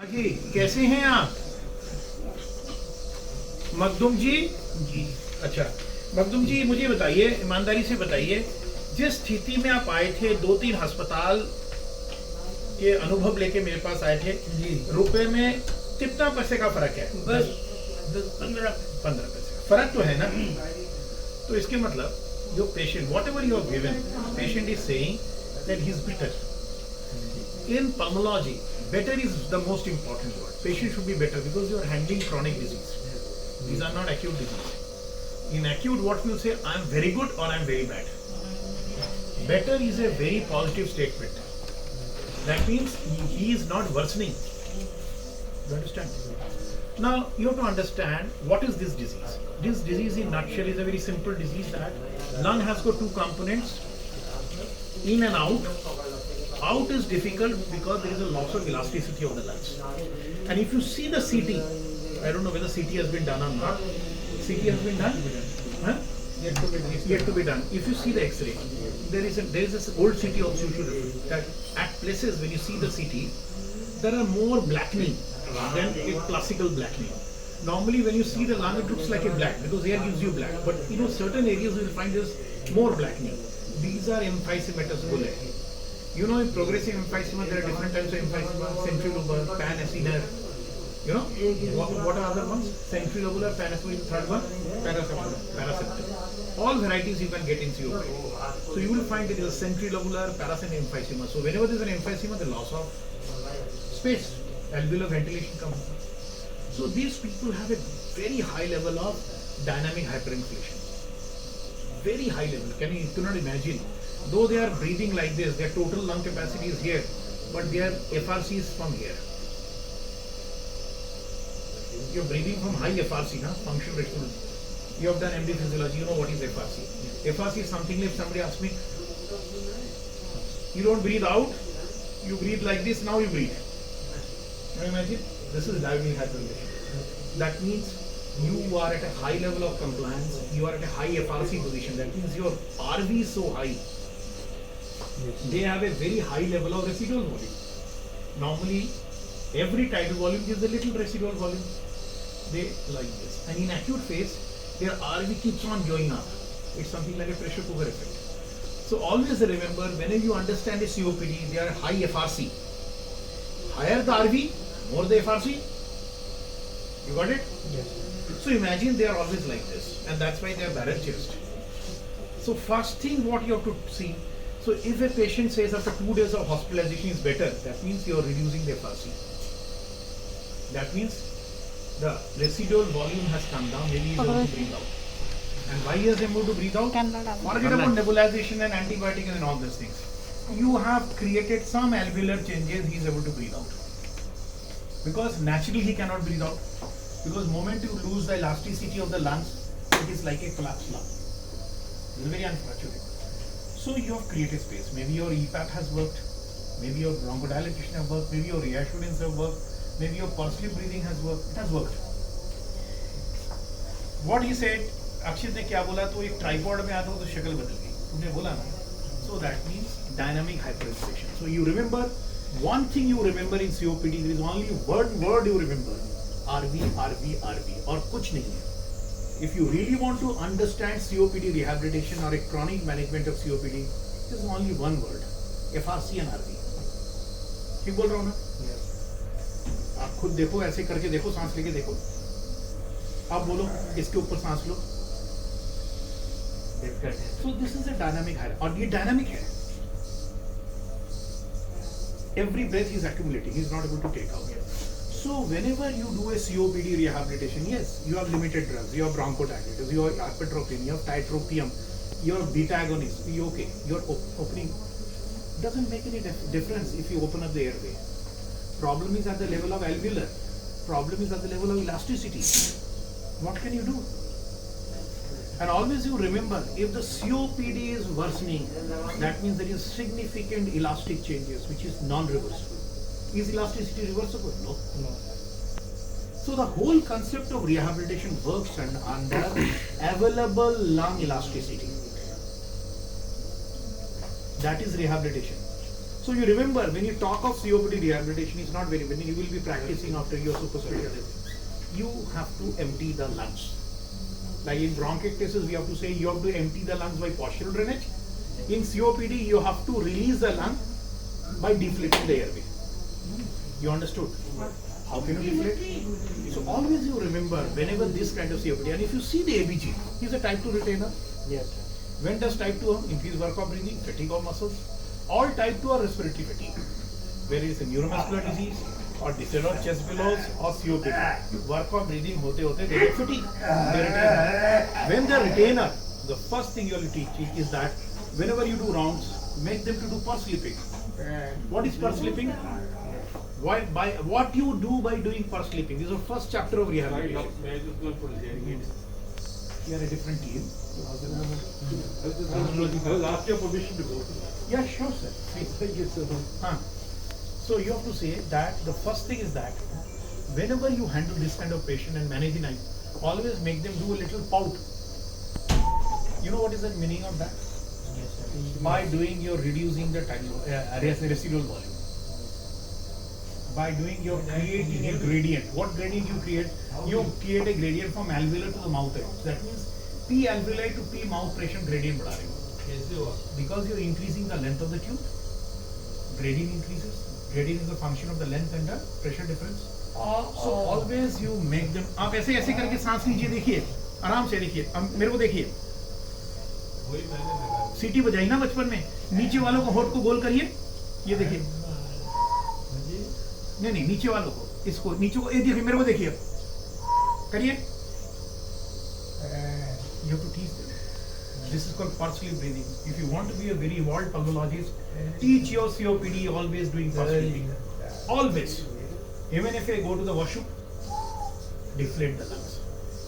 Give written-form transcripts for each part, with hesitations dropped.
हाँ जी, कैसे हैं आप? मखदूम जी। अच्छा, मखदूम जी मुझे बताइए, ईमानदारी से बताइए, जिस स्थिति में आप आए थे, 2-3 अस्पताल के अनुभव लेके मेरे पास आए थे जी। रुपए में कितना पैसे का फर्क है? बस 15 पैसे फर्क तो है ना। तो इसके मतलब जो patient, whatever you are given, patient is saying that he is better. In pulmonology, better is the most important word. Patient should be better because you are handling chronic disease. These are not acute disease. In acute, what we will say, I am very good or I am very bad. Better is a very positive statement. That means he is not worsening. You understand? Now you have to understand what is this disease. This disease in nutshell is a very simple disease that lung has got two components, in and out. Out is difficult because there is a loss of elasticity of the lungs. And if you see the CT, I don't know whether CT has been done or not. CT has been done? Huh? Yet to be done. If you see the X-ray, there is this old CT also you should refer that at places when you see the CT, there are more blackening than a classical blackening. Normally when you see the lung, it looks like a black because air gives you black. But certain areas you will find there's more blackening. These are emphysematous bullae. You know, in progressive emphysema, there are different types of emphysema: centrilobular, panacinar. What are other ones? Centrilobular, panacinar, third one, paraseptal. All varieties you can get in COPD. So you will find there is a centrilobular, paraseptal emphysema. So whenever there is an emphysema, the loss of space, alveolar ventilation comes. So these people have a very high level of dynamic hyperinflation. Very high level. You cannot imagine. Though they are breathing like this, their total lung capacity is here, but their FRC is from here. You're breathing from high FRC, functional respiratory. You have done MD physiology, you know what is FRC. FRC is something like, if somebody asks me, you don't breathe out, you breathe like this, now you breathe. Can you imagine? This is dynamic hyperventilation. That means you are at a high level of compliance, you are at a high FRC position. That means your RV is so high. They have a very high level of residual volume. Normally, every tidal volume gives a little residual volume. They like this. And in acute phase, their RV keeps on going up. It's something like a pressure cooker effect. So always remember, whenever you understand a COPD, they are high FRC. Higher the RV, more the FRC. You got it? Yes. So imagine they are always like this. And that's why they are barrel chest. So first thing what you have to see, so if a patient says after 2 days of hospitalization is better, that means you are reducing the FRC. That means the residual volume has come down, maybe he is able to breathe out. And why he is able to breathe out? Forget about nebulization and antibiotic and all these things. You have created some alveolar changes, he is able to breathe out. Because naturally he cannot breathe out. Because moment you lose the elasticity of the lungs, it is like a collapsed lung. This is very unfortunate. So you have created space. Maybe your EPAP has worked, maybe your bronchodilation has worked, maybe your reassurance has worked, maybe your pulse breathing has worked. It has worked. What he said, अक्षित ने क्या बोला, तो एक tripod में आता हो तो शक्ल बदल गई. तुमने बोला ना. So that means dynamic hyperinflation. So you remember, one thing you remember in COPD, there is only one word you remember. RV, RV, RV. और कुछ नहीं है. If you really want to understand COPD rehabilitation or a chronic management of COPD, there is only one word, FRC and RV. ठीक बोल रहा हूँ ना? Yes. आप खुद देखो, ऐसे करके देखो, सांस लेके देखो. आप बोलो, इसके ऊपर सांस लो. So this is a dynamic high, और ये dynamic है. Every breath is accumulating, he is not able to take out. So whenever you do a COPD rehabilitation, yes, you have limited drugs, you have bronchodilators, you have apitropine, you have tiotropium, you have beta agonists, you okay, you're opening. Doesn't make any difference if you open up the airway. Problem is at the level of alveolar. Problem is at the level of elasticity. What can you do? And always you remember, if the COPD is worsening, that means there is significant elastic changes, which is non-reversible. Is elasticity reversible? No. So the whole concept of rehabilitation works under available lung elasticity. That is rehabilitation. So you remember, when you talk of COPD rehabilitation, it's not very, when you will be practicing after your super specialty, you have to empty the lungs. Like in bronchiectasis, we have to say you have to empty the lungs by postural drainage. In COPD, you have to release the lung by deflating the airway. You understood? How can you deflate? So always you remember, whenever this kind of COPD, and if you see the ABG, he's a type 2 retainer. Yes, sir. When does type 2 increase work of breathing, fatigue of muscles? All type 2 are respiratory fatigue. Where it is a neuromuscular disease, or dysentery chest billows, or COPD. Work of breathing hote they get fatigue. They retain. When the retainer, the first thing you will teach is that whenever you do rounds, make them to do pulse sleeping. What is pulse sleeping? Why, by what you do by doing pulse sleeping? This is the first chapter of rehabilitation. You are a different team. I will ask your permission to go. Yeah, sure, sir. Thank you, sir. So you have to say that the first thing is that whenever you handle this kind of patient and manage the night, always make them do a little pout. You know what is the meaning of that? Yes, sir. By doing your reducing the residual volume. By doing your creating a gradient. What gradient you create? You create a gradient from alveolar to the mouth edge. That means P alveoli to P mouth pressure gradient बढ़ा रहे हो. Because you are increasing the length of the tube, gradient increases. Gradient is a function of the length and the pressure difference. So always you make them. आप ऐसे ऐसे करके सांस लीजिए, देखिए, आराम से देखिए. मेरे को देखिए. सीटी बजाई ना बचपन में. नीचे वालों को होठ को गोल करिए. ये देखिए. नहीं, नीचे वालों को, इसको नीचे को, ये देखिए, मेरे को देखिए. करिए. You have to teach them. This is called pulse sleep breathing. If you want to be a very evolved pulmonologist, teach your COPD always doing pulse sleeping. Always. Even if they go to the washroom, deflate the lungs.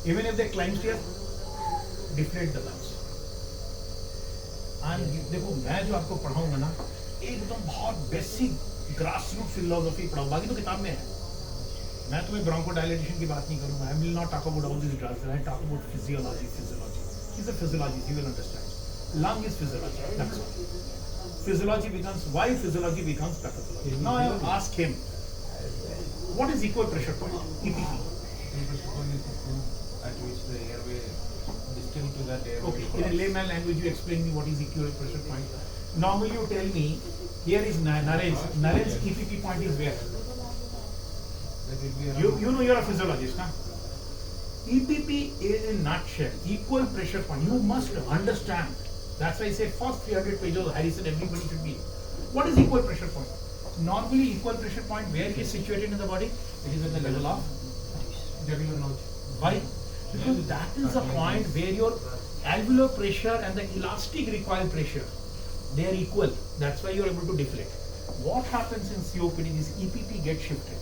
Even if they climb stairs, deflate the lungs. And देखो, मैं जो आपको पढ़ाऊंगा ना, एकदम बहुत basic grassroot philosophy पढ़ाऊं. बाकी तो किताब में है. मैं तुम्हें ब्रोंकोडायलेटेशन की बात नहीं करूंगा. I will not talk about all these drugs. I talk about physiology. He's a physiologist. You will understand. Lung is physiology. That's all. Physiology becomes why physiology becomes pathology. Now I will ask him, what is equal pressure point? EPP. At which the airway distinct to that airway. Okay. In a layman language, you explain me what is equal pressure point. Normally, you tell me here is Naren's. Naren's EPP point is where? You know you are a physiologist, huh? EPP is in nutshell, equal pressure point. You must understand. That's why I say first 300 pages of Harrison, everybody should be. What is equal pressure point? Normally equal pressure point, where it is situated in the body? It is at the level of jugular notch. Why? Because that is the point where your alveolar pressure and the elastic recoil pressure, they are equal. That's why you are able to deflate. What happens in COPD is EPP gets shifted.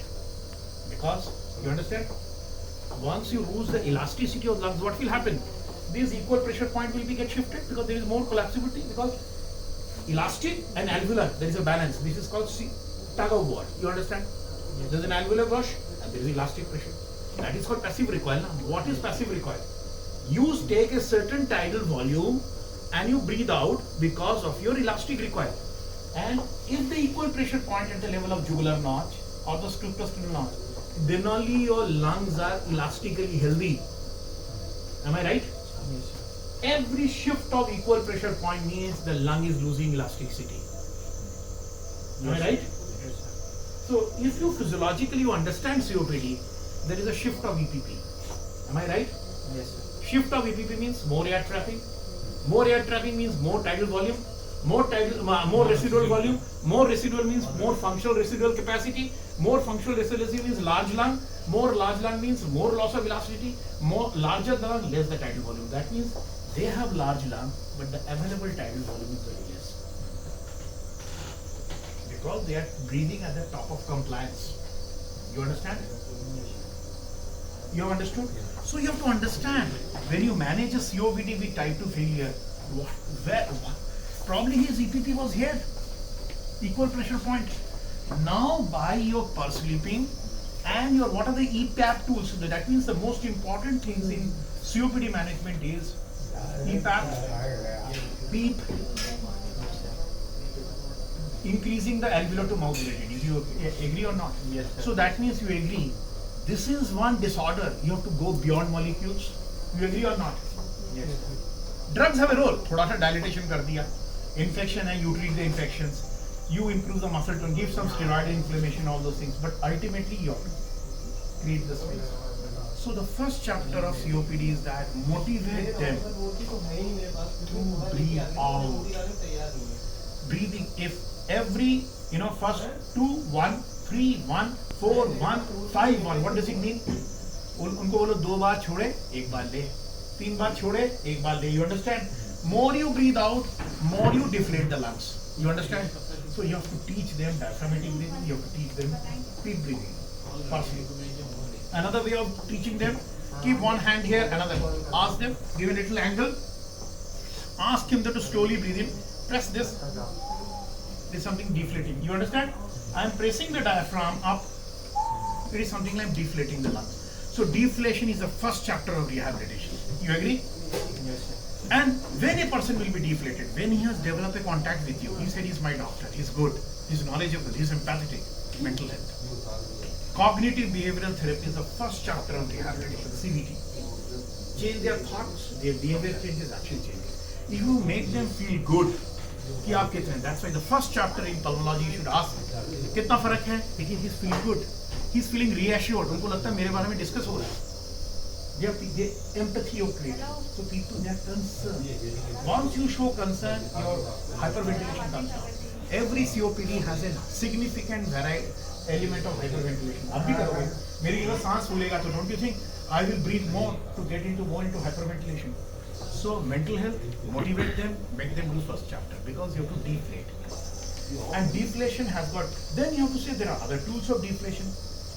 Because, you understand? Once you lose the elasticity of lungs, what will happen? This equal pressure point will be get shifted because there is more collapsibility, because elastic and alveolar, there is a balance. This is called tug of war. You understand? Yes. There is an alveolar brush and there is elastic pressure. That is called passive recoil. Now, what is passive recoil? You take a certain tidal volume and you breathe out because of your elastic recoil. And if the equal pressure point at the level of jugular notch or the suprasternal notch, then only your lungs are elastically healthy. Am I right? Yes, sir. Every shift of equal pressure point means the lung is losing elasticity. Am I right? Yes, sir. So if you physiologically you understand COPD, there is a shift of EPP. Am I right? Yes, sir. Shift of EPP means more air trapping. More air trapping means more tidal volume. More residual volume. More residual means more functional residual capacity. More functional residual means large lung. More large lung means more loss of elasticity. More larger the lung, less the tidal volume. That means they have large lung, but the available tidal volume is very less. Because they are breathing at the top of compliance. You understand? You have understood? So you have to understand, when you manage a COPD with type 2 failure, probably his EPP was here, equal pressure point. Now by your pulse sleeping and your, what are the EPAP tools? So that means the most important things in COPD management is EPAP, PEEP. increasing the alveolar to mouth rigidity. Do you agree or not? Yes, sir. So that means you agree. This is one disorder. You have to go beyond molecules. You agree or not? Yes, sir. Drugs have a role. थोड़ा सा dilatation कर दिया. Infection है, you treat the infections. You improve the muscle tone, give some steroid inflammation, all those things. But ultimately you have to create the space. So the first chapter of COPD is that motivate them to breathe out. Breathing. If every, first 2, 1, 3, 1, 4, 1, 5, 1. What does it mean? उनको बोलो 2 बार छोड़े, 1 बार ले. 3 बार छोड़े, 1 बार ले. You understand? More you breathe out, more you deflate the lungs. You understand? So you have to teach them diaphragmatic breathing. You have to teach them deep breathing. Firstly. Another way of teaching them, keep one hand here, another. Ask them, give a little angle. Ask him to slowly breathe in. Press this. There is something deflating. You understand? I am pressing the diaphragm up. It is something like deflating the lungs. So deflation is the first chapter of rehabilitation. You agree? Yes, sir. And when a person will be deflated, when he has developed a contact with you, he said he's my doctor, he's good, he's knowledgeable, he's empathetic, mental health. Cognitive behavioral therapy is the first chapter of rehabilitation, CBT. Change their thoughts, their behavior changes, action changes. If you make them feel good, कि आप कितने हैं, that's why the first chapter in pulmonology you should ask, कितना फर्क है? देखिए he's feeling good, he's feeling reassured, उनको लगता है मेरे बारे में discuss हो रहा है. They empathy of creating. So people, they are concerned. Once you show concern, your hyperventilation comes down. Every COPD has a significant variety element of hyperventilation. आप भी करोगे. मेरी अगर सांस फूलेगा तो don't you think I will breathe more to get more into hyperventilation? So mental health, motivate them, make them do first chapter because you have to deflate. And deflation has got. Then you have to say there are other tools of deflation.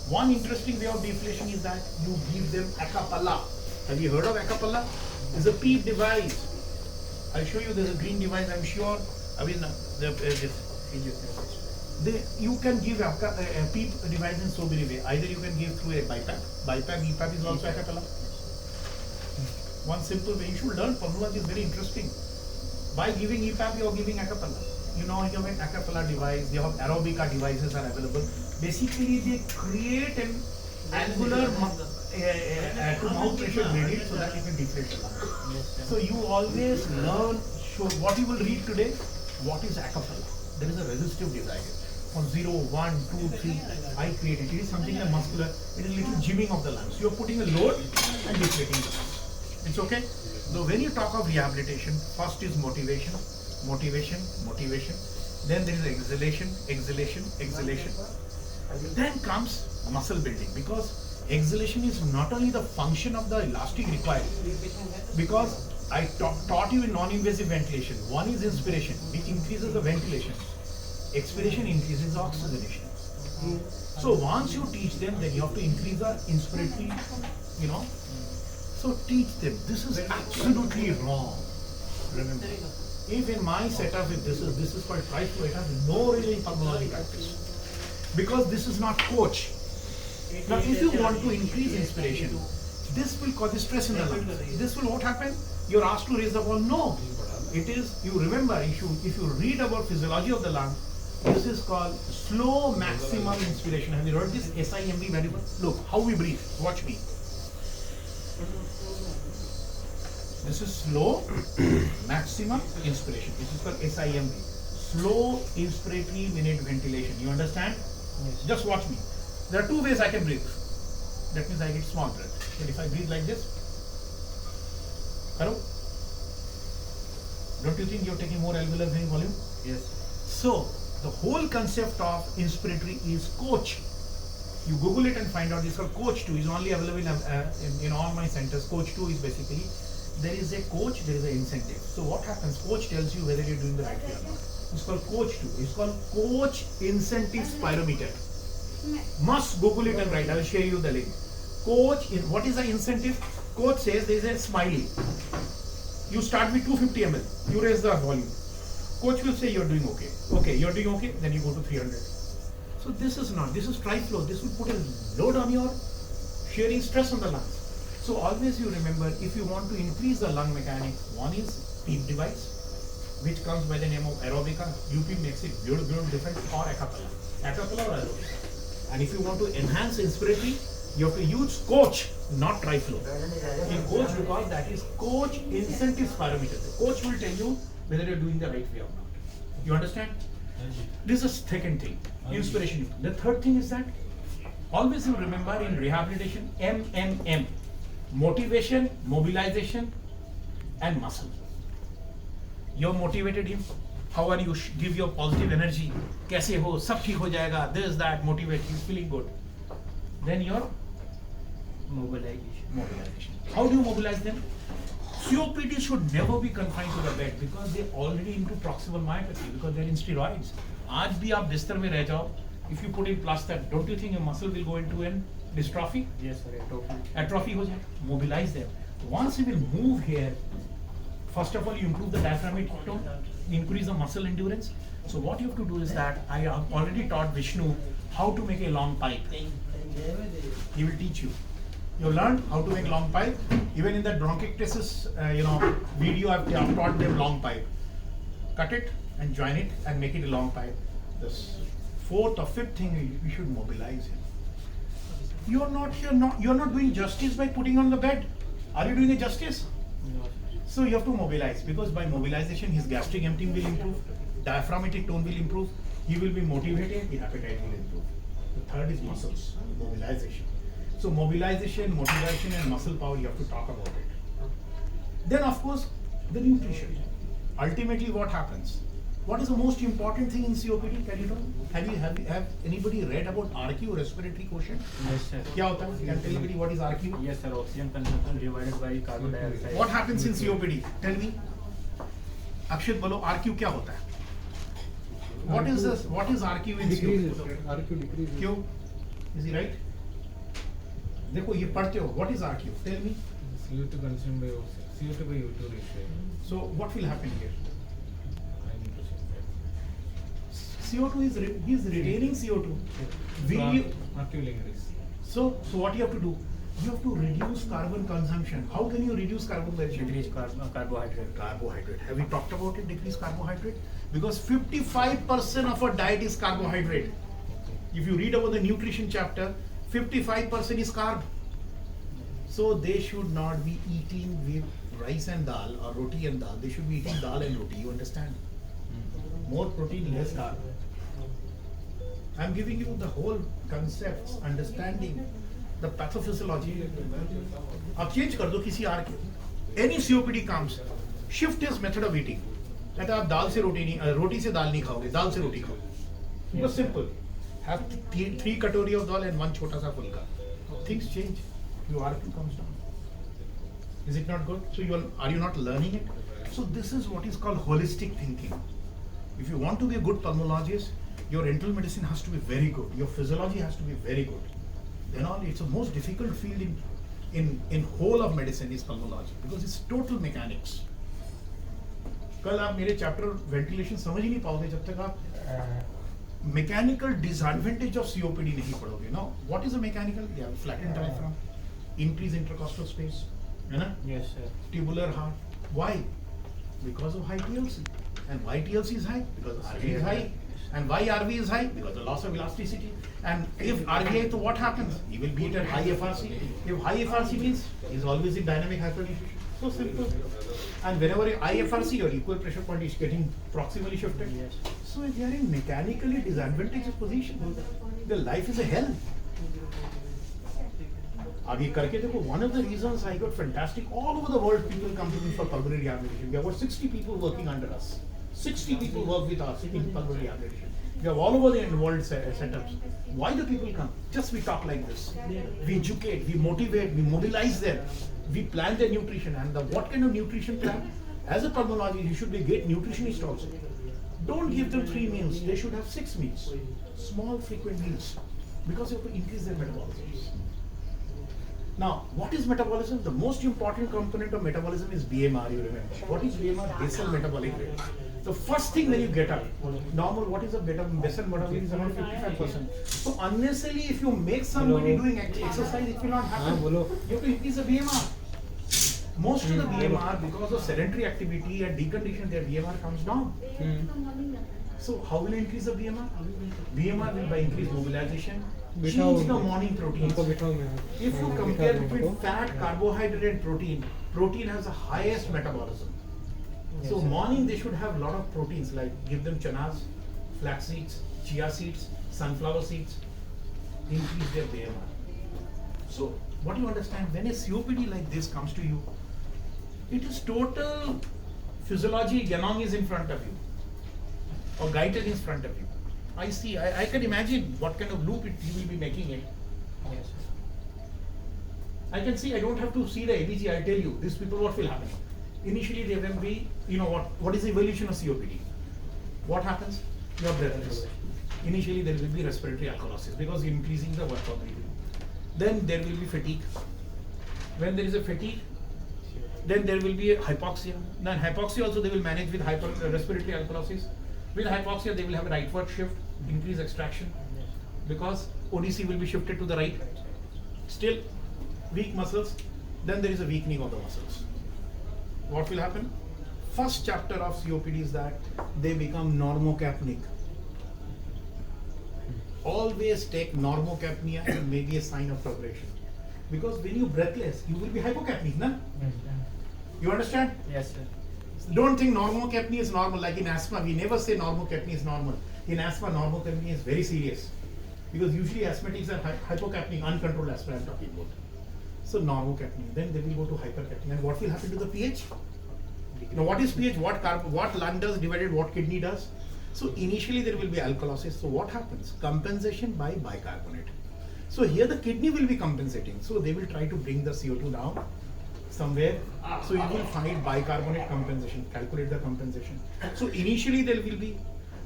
One interesting way of deflation is that you give them a cappella. Have you heard of a cappella? It's a PEEP device. I'll show you. There's a green device. I'm sure. I mean, you can give a PEEP device in so many ways. Either you can give through a BiPAP. BiPAP is also a cappella. One simple way. You should learn. Pulmonology is very interesting. By giving EPAP, you are giving a cappella. You know, you have an a cappella device. You have aerobica devices are available. Basically, they create an angular to mouth pressure gradient so that you can deflate the lung. Yes, sir. So you always learn. What you will read today. What is a cappella? There is a resistive device. From 0, 1, 2, 3, I create it. It is something like muscular. It is a little gymming of the lungs. You are putting a load and deflating the lungs. It's okay. So when you talk of rehabilitation, first is motivation. Then there is exhalation. Then comes muscle building, because exhalation is not only the function of the elastic required, because I taught you in non-invasive ventilation. One is inspiration, which increases the ventilation. Expiration increases the oxygenation. So once you teach them, then you have to increase the inspiratory, So teach them. This is absolutely wrong. Remember, if in my setup, if this is called tri-flow, it has no really pulmonology practice, because this is not coach. Now, if you want to increase inspiration, this will cause stress in the lungs. This will what happen? You're asked to raise the wall. No, it is. You remember, if you read about physiology of the lung, this is called slow maximal inspiration. Have you heard this SIMB variable? Look how we breathe. Watch me. This is slow maximum inspiration. This is called SIMB. Slow inspiratory minute ventilation. You understand? Yes. Just watch me. There are two ways I can breathe. That means I get small breath. But if I breathe like this, hello? Don't you think you're taking more alveolar volume? Yes. So the whole concept of inspiratory is coach. You Google it and find out. This is called Coach 2. Is only available in all my centers. Coach 2 is basically, there is a coach, there is an incentive. So what happens? Coach tells you whether you're doing the right way or not. It's called Coach 2. It's called Coach Incentive Spirometer. Must Google it and write. I will share you the link. Coach is, what is the incentive? Coach says there is a smiley. You start with 250 ml. You raise the volume. Coach will say you're doing okay. Okay, you're doing okay. Then you go to 300. So this is not. This is tri-flow. This will put a load on your sharing stress on the lungs. So always you remember, if you want to increase the lung mechanics, one is PEEP device, which comes by the name of aerobica. UP makes it beautiful different, or acapella. Acapella or aerobica. And if you want to enhance inspiratory, you have to use coach, not triflow. In coach, because that is coach incentives parameter. The coach will tell you whether you're doing the right way or not. You understand? This is the second thing, inspiration. The third thing is that always you remember in rehabilitation, MMM, motivation, mobilization, and muscle. You're motivated him. How are you? Give your positive energy. कैसे हो? सब ठीक हो जाएगा. This, that, motivate. He's feeling good. Then your mobilization. How do you mobilize them? COPD should never be confined to the bed because they're already into proximal myopathy because they're in steroids. आज भी आप बिस्तर में रह जाओ. If you put in plaster, don't you think your muscle will go into an dystrophy? Yes, sir. Atrophy. Atrophy हो जाए. Mobilize them. Once you will move here, first of all, you improve the diaphragmatic tone, increase the muscle endurance. So what you have to do is that I have already taught Vishnu how to make a long pipe. He will teach you. You learn how to make long pipe. Even in that bronchiectasis, video, I've taught them long pipe. Cut it and join it and make it a long pipe. The fourth or fifth thing, we should mobilize him. You're not doing justice by putting on the bed. Are you doing a justice? No. So you have to mobilize, because by mobilization his gastric emptying will improve, diaphragmatic tone will improve, he will be motivated, his appetite will improve. The third is muscles, mobilization. So mobilization, motivation and muscle power, you have to talk about it. Then of course, the nutrition. Ultimately what happens? What is the most important thing in COPD? Can you know? Have anybody read about RQ, respiratory quotient? Yes, sir. क्या होता है? Can tell anybody what is RQ? Yes, sir. Oxygen consumption divided by carbon dioxide. What happens in COPD? Tell me. Akshit, बोलो RQ क्या होता है? What is this? What is RQ in COPD? RQ decreases. क्यों? Is he right? देखो ये पढ़ते हो. What is RQ? Tell me. CO2 consumed by oxygen. CO2 by O2 ratio. So what will happen here? I need to check that. CO2 is he is retaining CO2. Will you? RQ will increase. So what you have to do? You have to reduce carbon consumption. How can you reduce carbon consumption? Decrease carbohydrate. Carbohydrate. Have we talked about it? Decrease carbohydrate? Because 55% of our diet is carbohydrate. If you read about the nutrition chapter, 55% is carb. So they should not be eating with rice and dal or roti and dal. They should be eating dal and roti. You understand? More protein, less carb. I'm giving you the whole concepts, understanding the pathophysiology. अब change कर दो किसी R के. Any COPD comes, shift his method of eating. कहता आप दाल से रोटी नहीं, रोटी से दाल नहीं खाओगे, दाल से रोटी खाओ. It was simple. Have three katori of dal and one छोटा सा फुल्का. Things change. Your RQ comes down. Is it not good? So are you not learning it? So this is what is called holistic thinking. If you want to be a good pulmonologist, your internal medicine has to be very good. Your physiology has to be very good. Then it's the most difficult field in whole of medicine is pulmonology because it's total mechanics. कल आप मेरे chapter ventilation समझ ही नहीं पाओगे जब तक आप mechanical disadvantage of COPD नहीं पढ़ोगे. Now, what is a mechanical? You have flattened diaphragm, increase intercostal space, है ना? Yes, sir. Tubular heart. Why? Because of high TLC. And why TLC is high? Because RV is high. And why RV is high? Because the loss of elasticity. And if RV high, so what happens? He will be at high FRC. If high FRC means he is always in dynamic hypertension. So simple. And whenever high FRC, your equal pressure point is getting proximally shifted. Yes. So if they are in mechanically disadvantageous position, their life is a hell. अब ये करके देखो, one of the reasons I got fantastic, all over the world people come to me for pulmonary rehabilitation. We have about 60 people working under us. 60 people work with us in pulmonary rehabilitation. We have all over the world setups. Why do people come? Just we talk like this. We educate, we motivate, we mobilize them. We plan their nutrition and what kind of nutrition plan? As a pulmonologist, you should be a great nutritionist also. Don't give them 3 meals. They should have 6 meals. Small, frequent meals. Because you have to increase their metabolism. Now, what is metabolism? The most important component of metabolism is BMR, you remember. What is BMR? Basal metabolic rate. The first thing when you get up, normal, what is a basal metabolic is around 55%. So unnecessarily, if you make somebody doing exercise, it will not happen. You have to increase the BMR. Most of the BMR, because of sedentary activity and decondition, their BMR comes down. So how will increase the BMR? BMR will by increased mobilization, change the morning proteins. If you compare between fat, carbohydrate and protein, protein has the highest metabolism. So morning they should have a lot of proteins, like give them chanas, flax seeds, chia seeds, sunflower seeds, increase their BMR. So what do you understand? When a COPD like this comes to you, it is total physiology, genome is in front of you, or Guyton is in front of you. I can imagine what kind of loop you will be making it. Yes, sir. I can see, I don't have to see the ABG, I'll tell you, these people what will happen. Initially they will be, you know what is the evolution of COPD? What happens? You are breathless. Initially there will be respiratory alkalosis because you're increasing the work of breathing. Then there will be fatigue. When there is a fatigue, then there will be a hypoxia. Then hypoxia also they will manage with respiratory alkalosis. With hypoxia they will have a rightward shift, increase extraction, because ODC will be shifted to the right. Still weak muscles, then there is a weakening of the muscles. What will happen? First chapter of COPD is that they become normocapnic. Always take normocapnia as maybe a sign of progression. Because when you breathless, you will be hypocapnic, na? You understand? Yes, sir. Don't think normocapnia is normal. Like in asthma, we never say normocapnia is normal. In asthma, normocapnia is very serious. Because usually asthmatics are hypocapnic, uncontrolled asthma I'm talking about. So normocapnia, then they will go to hypercapnia. And what will happen to the pH? Now what is pH? What lung does divided what kidney does? So initially there will be alkalosis. So what happens? Compensation by bicarbonate. So here the kidney will be compensating. So they will try to bring the CO2 down somewhere. So you will find bicarbonate compensation. Calculate the compensation. So initially there will be,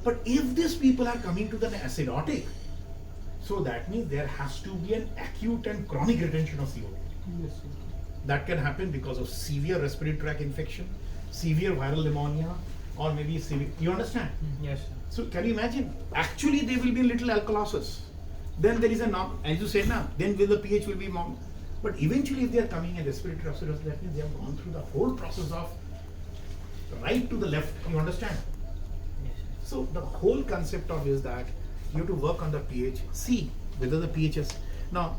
but if these people are coming to the acidotic, so that means there has to be an acute and chronic retention of CO2. Yes, sir. That can happen because of severe respiratory tract infection, severe viral pneumonia, or maybe severe, you understand? Yes, sir. So can you imagine? Actually there will be a little alkalosis. Then there is a norm, as you said now, then will the pH will be more. But eventually if they are coming in respiratory acidosis, that means they have gone through the whole process of right to the left, you understand? Yes, sir. So the whole concept of is that you have to work on the pH, see whether the pH is, now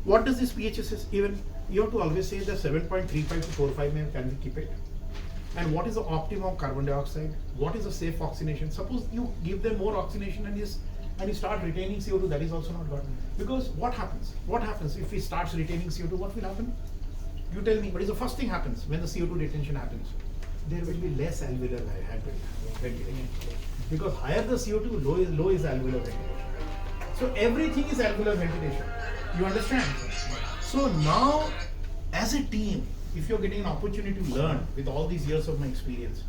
what does this pH is even, you have to always say the 7.35 to 45 can we keep it? And what is the optimum carbon dioxide? What is the safe oxidation? Suppose you give them more oxidation and you start retaining CO2, that is also not good. Because what happens? What happens if he starts retaining CO2? What will happen? You tell me, what is the first thing happens when the CO2 retention happens? There will be less alveolar ventilation. Because higher the CO2, low is alveolar ventilation. So everything is alveolar ventilation. You understand? So now, as a team, if you're getting an opportunity to learn with all these years of my experience,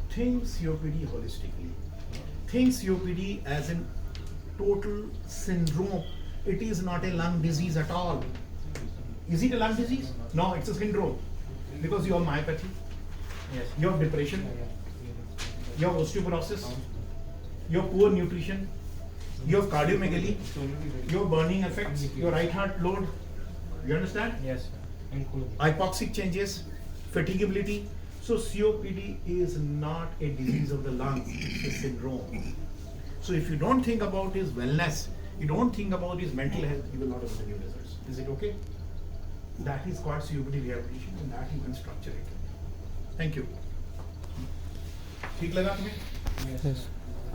think COPD holistically. Think COPD as a total syndrome. It is not a lung disease at all. Is it a lung disease? No, it's a syndrome. Because you have myopathy, Yes. you have depression, you have osteoporosis, you have poor nutrition, you have cardiomegaly, you have burning effects, your right heart load. You understand? Yes, sir. Hypoxic changes, fatigability. So COPD is not a disease of the lung, it's a syndrome. So if you don't think about his wellness, you don't think about his mental health, you will not have the new results. Is it okay? That is called COPD rehabilitation, and that you can structure it. Thank you. ठीक लगा तुम्हें? Yes.